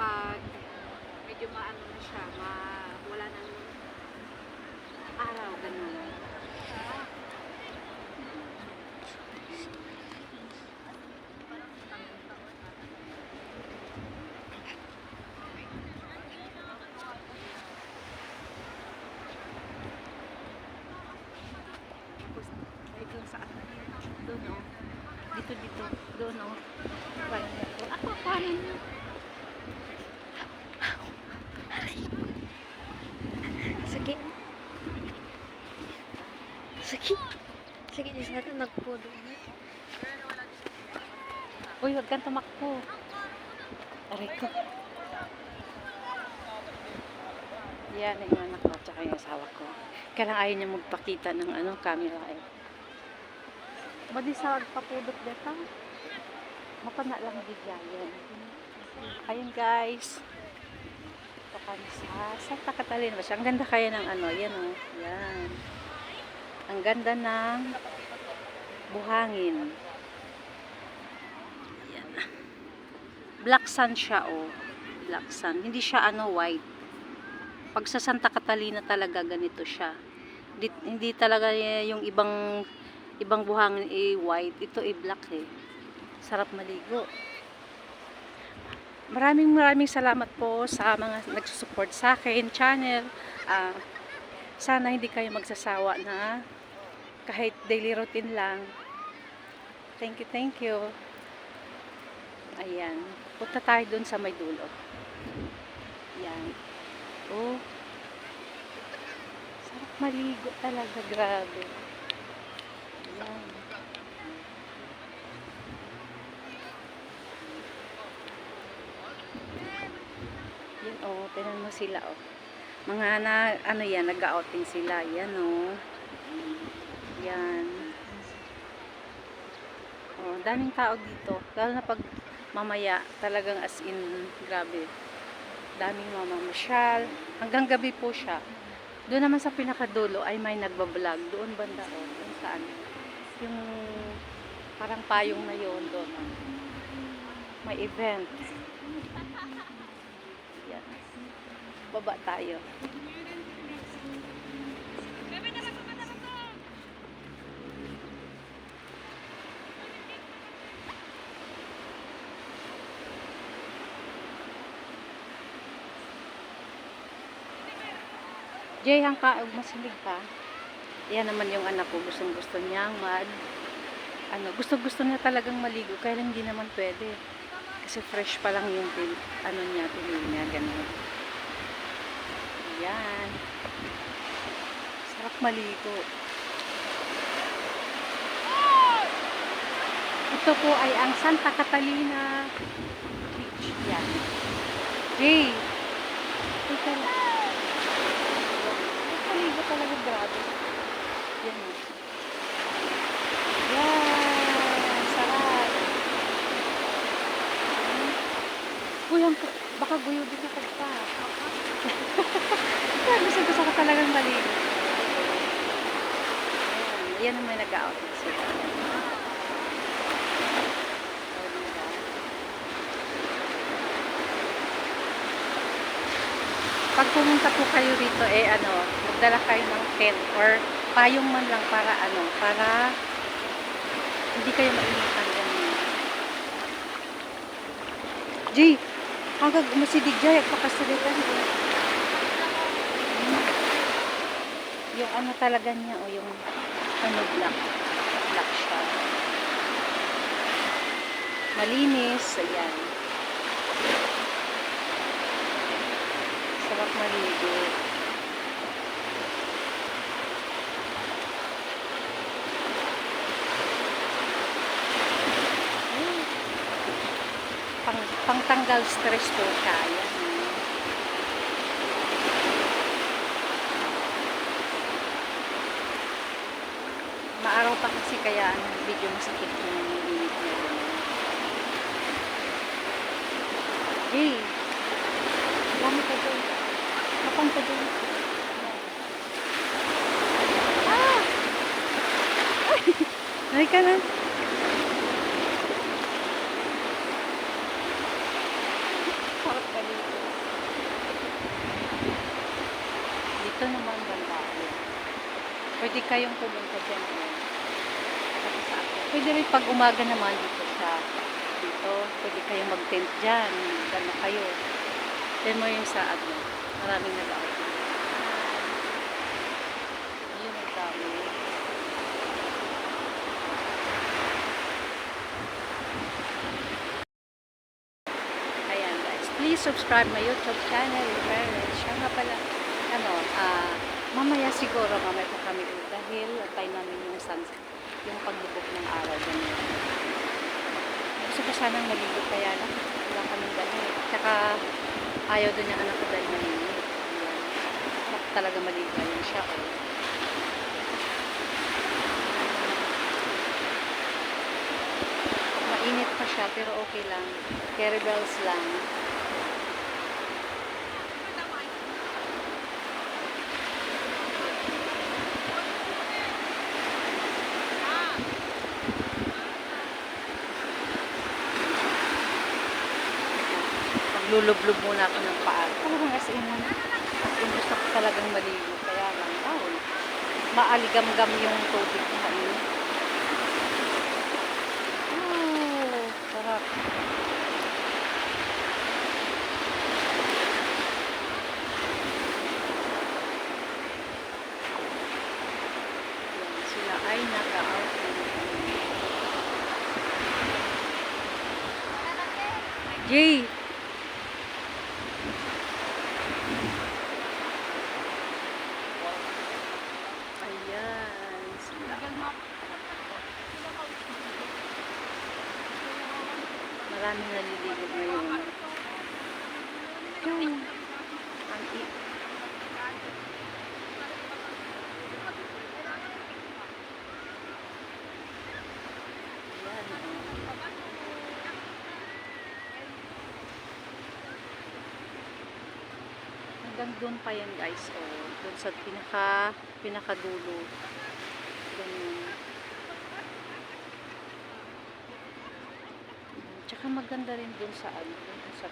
pag medyo maano na siya, wala nang araw, ganun. Tapos, ay doon sa ano, doon o. Dito, doon o. Ako, kanan niya. Sige. Sige. Sige, di sa natin nagpudo. Uy, wag kang tumakbo. Aray ko. Yan, yung anak ko, tsaka yung asawa ko. Kailang ayaw niya magpakita ng camera eh. Madi sa pagpapudot dito. Mapana lang bigyan. Ayun guys. Ito kami sa Santa Catalina. Ang ganda kaya ng yan o. Yan. Ang ganda ng buhangin. Yan. Black sun siya o. Black sun. Hindi siya white. Pag sa Santa Catalina talaga ganito siya. Hindi talaga yung ibang buhangin white. Ito black eh. Sarap maligo. Maraming salamat po sa mga nagsusupport sa akin channel. Sana hindi kayo magsasawa na kahit daily routine lang. Thank you. Ayan. Punta tayo dun sa may dulo. Ayan. Oh. Sarap maligo talaga. Grabe. Ayan. Yan oh. Tingnan mo sila oh. Mga yan, nag-outing sila. Yan oh. Yan. Oh, daming tao dito. Lalo na pag mamaya, talagang as in, grabe. Daming mamamasyal. Hanggang gabi po siya. Doon naman sa pinakadulo ay may nagbablog. Doon banda o. Doon saan? Yung parang payong na yun doon. May event. Yan. Baba tayo. Jay, masilig ka. Yan naman yung anak ko. Gusto niyang gusto niya talagang maligo. Kaya lang hindi naman pwede. Kasi fresh pa lang yung niya, tuloy niya. Ganun. Yan. Sarap maligo. Ito po ay ang Santa Catalina Beach. Yan. Jay. Ito lang. Maligo talaga grabe. Yan. Yan. Sarap. Uy, baka guyo din ako pa. Gusto ko talagang maligo. Yan ang may nag-out sila. Pag pumunta po kayo rito magdala kayo ng tent or payong man lang para hindi kayo mainitan ganun. Jay, hanggang umasidig Jay, agpakasalitan ko. Yung talaga niya o yung black siya. Malinis, ayan. Sarap maligo. Pangtanggal stress po siya. Ayan. Maaraw pa kasi kaya video masakit na yung init na yun. Hey! Lamit ka dyan. Kapang ka dyan. Ah! Ay! Ay ka na. Sarap ka din. pumunta dyan. Tapos ako. Pwede rin pag umaga naman dito dito. Pwede kayong mag-tent dyan. Gano'n kayo. Then mo yung sa maraming nag-out. Yun ang dami. Ayan guys. Please subscribe my YouTube channel. Siya nga pala. Mamaya siguro mamaya po kami ulit dahil antay namin yung sunset. Yung paglubog ng araw. Ganyan. Gusto ko sanang maligo kaya lang. Wala kaming damit. Tsaka ayaw doon yung anak ko dahil malinit. Ayan. Talaga maligo yun siya. Mainit pa siya pero okay lang. Carry bells lang. Lulublob muna ako ng paa. Talagang as in gusto ko talagang maligo. Kaya lang, maaligam-gam yung tubig na kain. Sarap. Yan, sila ay naka-out. Jay! Maraming naliligo ngayon. Hanggang doon pa yan guys. Doon sa pinakadulo. Ganyan. Tsaka maganda rin dun sa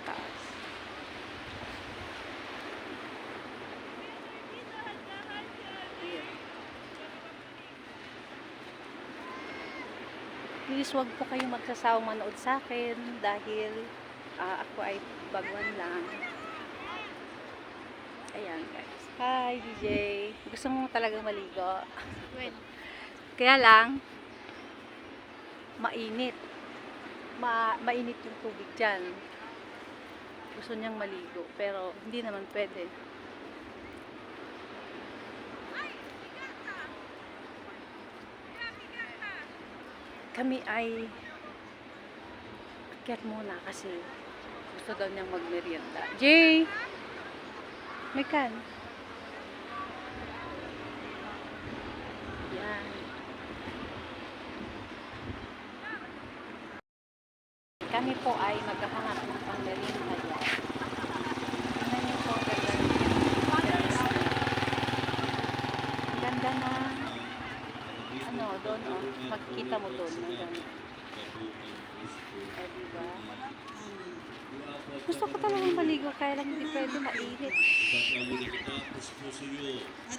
taas. Ayan. Please wag po kayong magsasawang manood sa akin dahil ako ay baguhan lang. Ayan guys. Hi DJ. Gusto mo talagang maligo? Kaya lang mainit. Mainit yung tubig dyan. Gusto niyang maligo, pero hindi naman pwede. Kami ay akyat muna kasi gusto daw niyang magmerienda. Jay! May kan? Yan. Kami po ay maghahanap ng pangmerienda yan. Tingnan niyo po, ganda na. Doon, makikita mo doon. Diba? Gusto ko talagang maligo, kaya lang hindi pwede, mainit.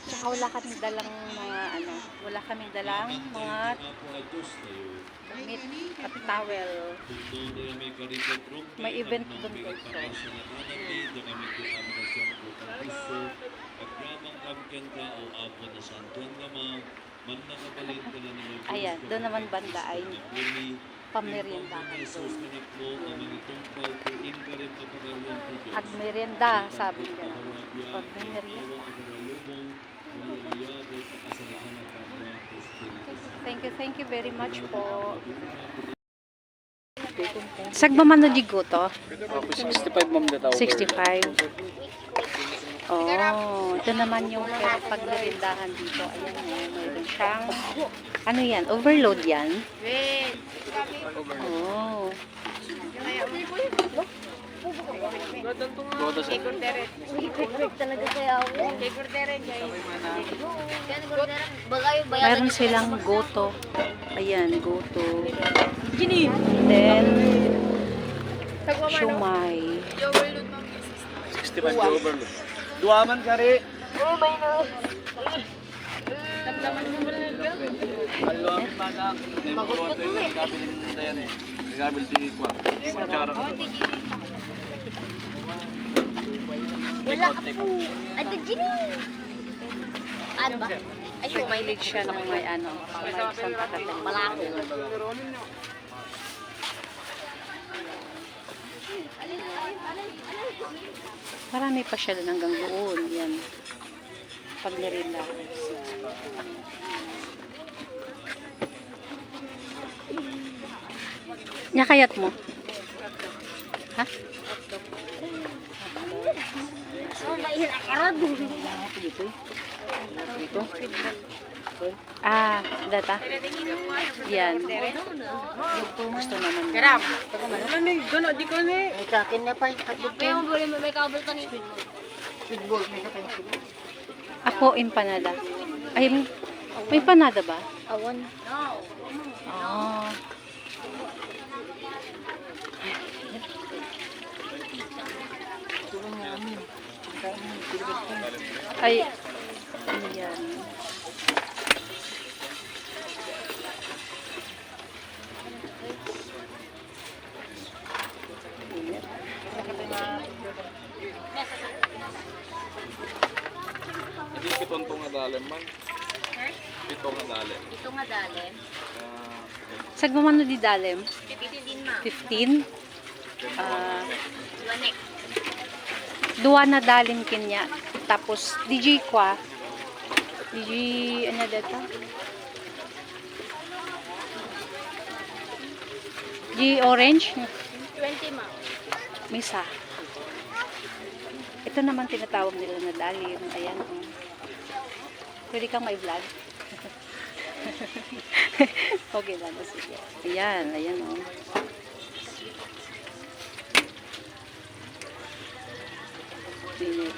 Tsaka wala kaming dalang mga damit, at towel. May event doon guys. Ayan, doon naman banda ay pameriendahan doon. At merienda, sabi niya. Pag may merienda. Thank you very much po. Sagba man na digo to? 65 ma'am dito. 65. Oh, ito naman yung pagmerindahan dito. Ayan, mayroon siyang, ano yan, overload yan? Oh. Talaga kaya ako. Meron silang goto. Ayan, goto. Then, shumay. 65 overload. Duaman kari. Wala ka po. Ada Jini. Ano ba? Ay, siya may Mahilig siya ng may ano, may isang katatin. malaki. Marami pa siya hanggang doon. Yan. Pag nirelax. Nyakayat mo? Ha? Oh, mahirap ka rin. Dito. Dito. Ah, data. Yan. Gusto naman. Karam. Ano ni? Doon, di ko ni. Kaya mo boleh may kabel ka ni. Ako, empanada. Ay, may empanada ba? Awan. Oh. Ay, ayan. Hindi pitong nga dalim man. Pitong nga dalim. Ito nga dali. Sagmamano di dalem? 15 din ma. 15? Ah, Lanek. duwa na dalin kinya. Tapos, DJ kwa. DJ, ano dito? DJ orange? 20 ma. Misa. Ito naman tinatawag nila na dalim. Ayan. Oh. Pwede kang may vlog. Okay lang. Sige. Ayan. Ayan. Oh. Pinit.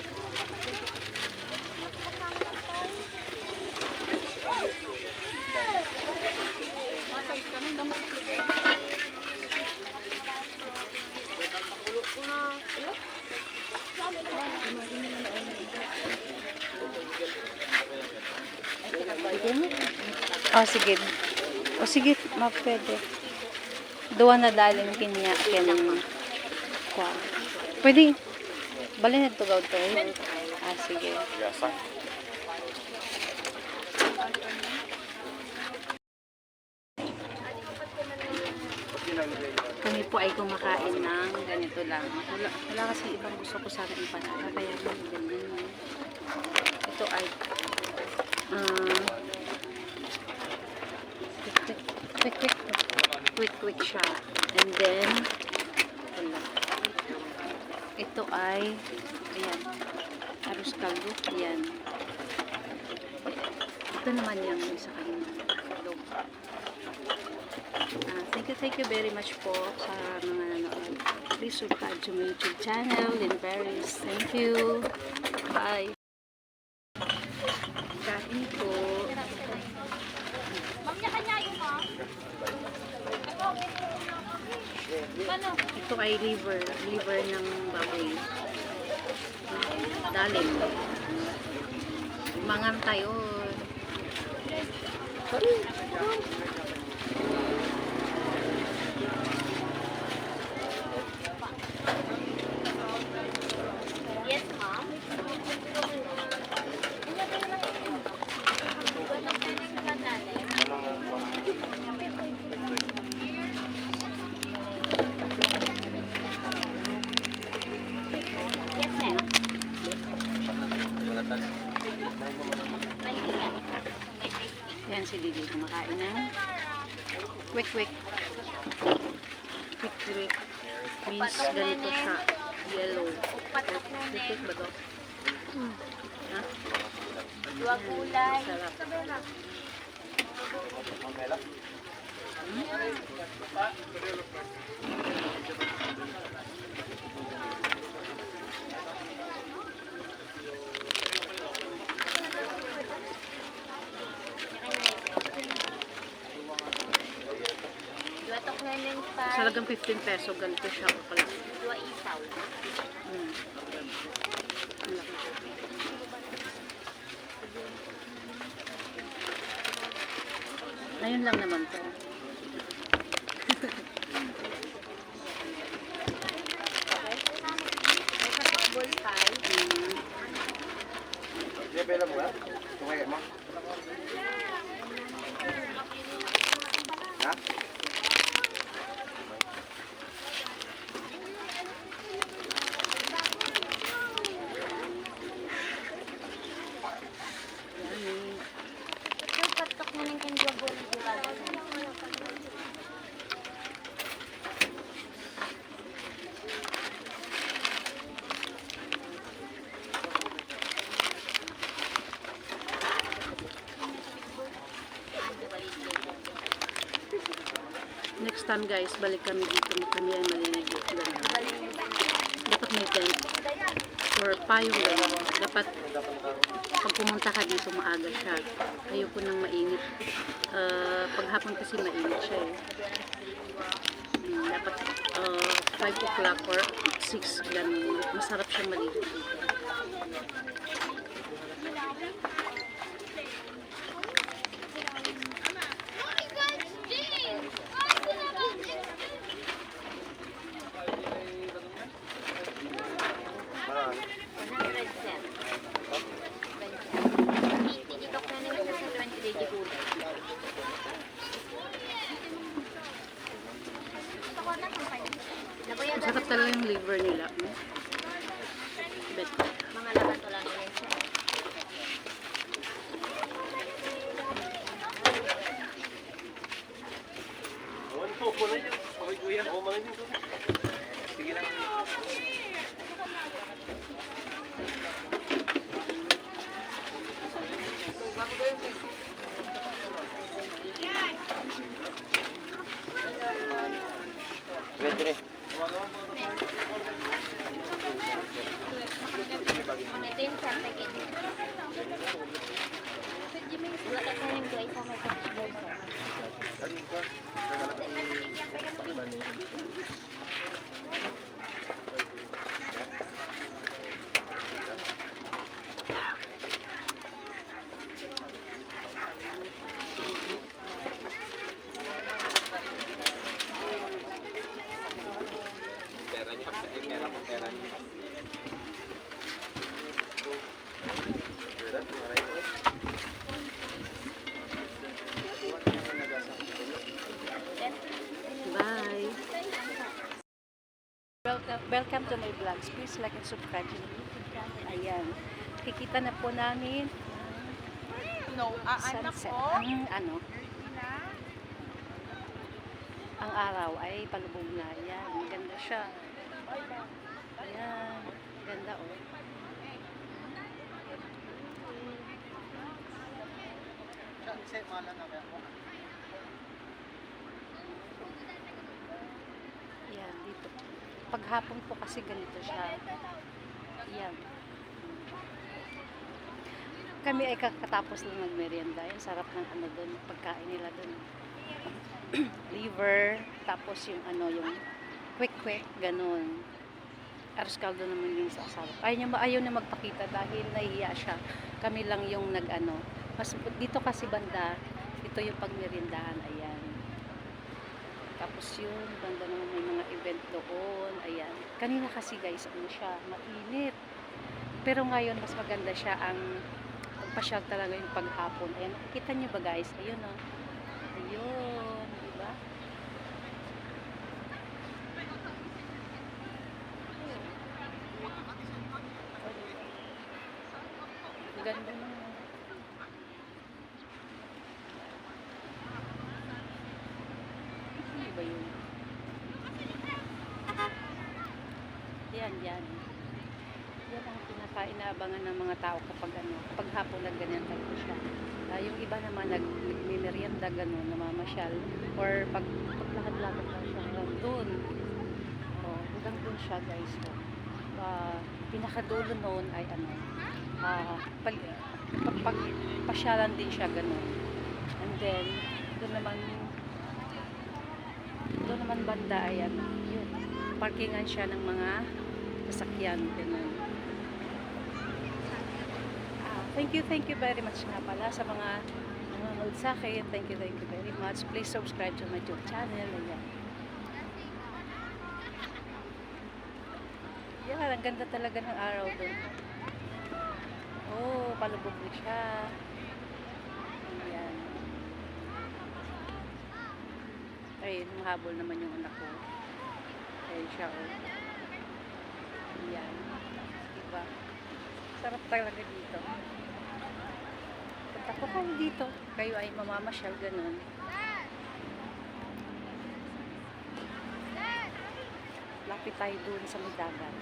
Oh, sige. O sige, mapwede. Duwa na dalin kinya ken kwa. Pwede. Balin ito gaw to. Ah, sige. Biasa. Kami po ay kumakain ng ganito lang. Wala kasi ibang gusto ko sana empanada. Kaya ganyan. Ito ay quick siya. And then wala. Ito ay ayan. Arroz caldo. Ayan. Ito naman yung sa kanina. Thank you very much po sa mga nanonood. Please subscribe to my YouTube channel, Lynn Paris. Thank you. Bye. Kain po. Ito ay liver ng baboy. Dalim. Mangan tayo. Yes, ma'am. Yan si Didi kumakain ng quick. Means ganito siya. Yellow. Patok na Quick ba to? Ha? Dua kulay. Sarap. Dua tok na lang pa. Sa lagang 15 peso, ganito siya. Pala. Dua isaw. Ang laki. Ngayon lang naman to. May basketball pie. Mm. Dia pera mo ba? Tumay mo. Ha? Yummy. So, patok mo ng kandiwago ng iwala. Next time guys, balik kami dito. Kami ay maliligo. Dapat may tent. Or payong gano'n. Dapat pag pumunta ka dito, maaga siya. Ayoko nang mainit. Paghapon kasi mainit siya eh. Dapat 5 o'clock or 6 gano'n. Masarap siyang maligo dito. Ah, 100 cents. Tinitok na nila sa 20 day po. Masarap talaga yung liver nila. Bet. Mga laban to lang yun siya. awan po ko na yun. Okay, kuya. O, mga yun. Sige lang. Pwede rin. Ito yung sarte kit. Wala ka yung guys sa may basketball sa. Pera niya. Pera po, pera niya. Bye! Welcome to my vlogs. Please like and subscribe to my YouTube channel. Ayan. Kikita na po namin sunset. Ang araw ay palubog na. Ayan. Ganda siya. Ayan. Ganda oh. Ayan. Dito. Paghapon po kasi ganito siya. Ayan. Kami ay kakatapos lang magmerienda. Yung sarap ng ano doon, pagkain nila doon. Liver, tapos yung ano, yung quick, ganun. Arroz caldo naman yung sa asawa. Ayaw na magpakita dahil nahihiya siya. Kami lang yung nag-ano. Mas, dito kasi banda, ito yung pagmeriendahan. Ayan. Tapos yun, banda naman may mga event doon. Ayan. Kanina kasi guys, ano siya, mainit. Pero ngayon, mas maganda siya ang pagpasyal talaga yung paghapon. Ayan, nakikita nyo ba guys? Ayun o. Ayun, diba? Ganda na. Ano ba yun? Yan. Yan ang pinaka-inaabangan ng mga tao kapag ano, kapag hapon na ganyan tayo siya. Yung iba naman nagmimerienda gano'n, namamasyal or paglakad-lakad lang siya hanggang doon. Hanggang doon siya guys. Pinakadulo noon ay ano, pagpasyalan din siya gano'n. And then doon naman banda ayan, yun, parkingan siya ng mga sasakyan gano'n. Thank you very much nga pala sa mga nanonood sa akin. Thank you very much. Please subscribe to my YouTube channel. Ayan. Yan, ang ganda talaga ng araw doon. Oh, palubog na siya. Ayan. Ayun, mahabol naman yung anak ko. Ayun siya, oh. Ayan. Diba? Sarap talaga dito. Punta po kayo dito. Kayo ay mamamasyal, ganun. Lapit tayo doon sa may dagat.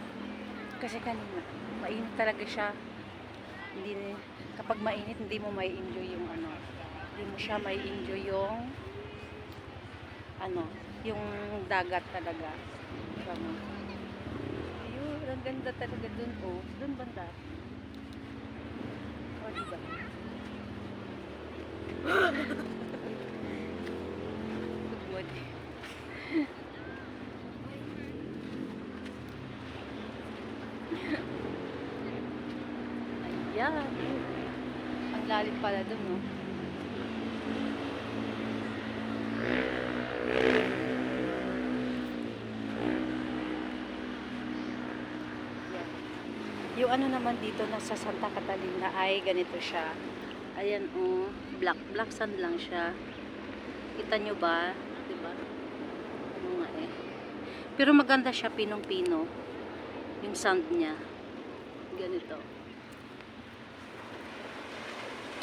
Kasi kanina, mainit talaga siya. Hindi, kapag mainit, hindi mo may enjoy yung ano. Hindi mo siya may enjoy yung ano, yung dagat talaga. Ano. Ayun, ang ganda talaga dun, oh. Dun banda. O, diba? Good. Ayan. Ang lalim pala dun, no? Ayan. Yung ano naman dito nasa Santa Catalina ay ganito siya. Ayan, oh. Black sand lang siya. Kita nyo ba? Diba? Ano nga eh. Pero maganda siya, pinong-pino. Yung sand niya. Ganito.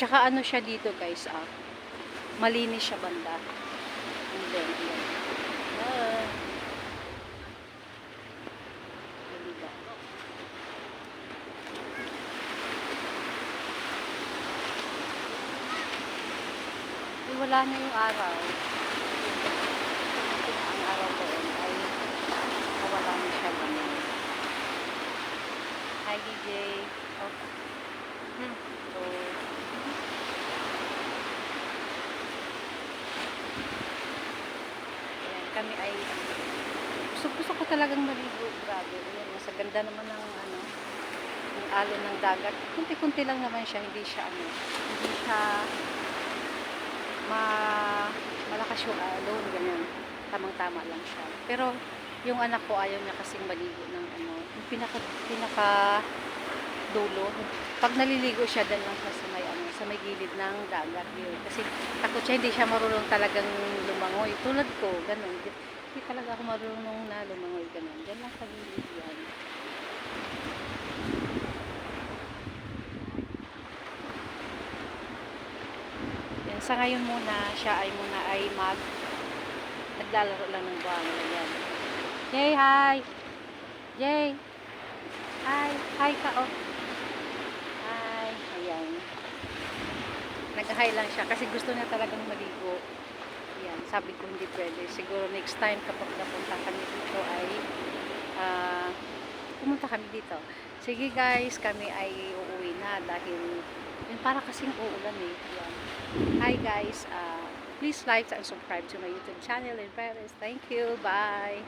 Tsaka ano siya dito guys, malinis siya banda. And then, ayan. Diba? Wala na yung araw. Ang araw doon ay nawala na siya ganun. Hi DJ. Oh. So, ayan, kami ay gusto ko talagang maligo. Grabe. Ayan, mas ganda naman ng ano, yung alon ng dagat. Kunti-kunti lang naman siya, hindi siya malakas yung alon, ganyan. Tamang-tama lang siya. Pero yung anak ko ayaw niya kasing maligo ng ano, yung pinaka dulo. Pag naliligo siya, dan lang siya sa may ano, sa may gilid ng dagat yun. Kasi takot siya, hindi siya marunong talagang lumangoy. Tulad ko, ganun. Hindi talaga ako marunong na lumangoy, ganun. Diyan lang sa gilid yan. Yan, sa ngayon muna, siya ay naglalaro lang ng buhangin. Ayan. Jay, hi! Jay! Hi! Hi ka, oh! Hi! Ayan. Nag-hi lang siya kasi gusto niya talagang maligo. Ayan. Sabi ko hindi pwede. Siguro next time kapag napunta kami dito ay pumunta kami dito. Sige guys, kami ay uuwi na dahil yun para kasing uulan eh. Ayan. Hi guys! Please like and subscribe to my YouTube channel in Paris. Thank you. Bye.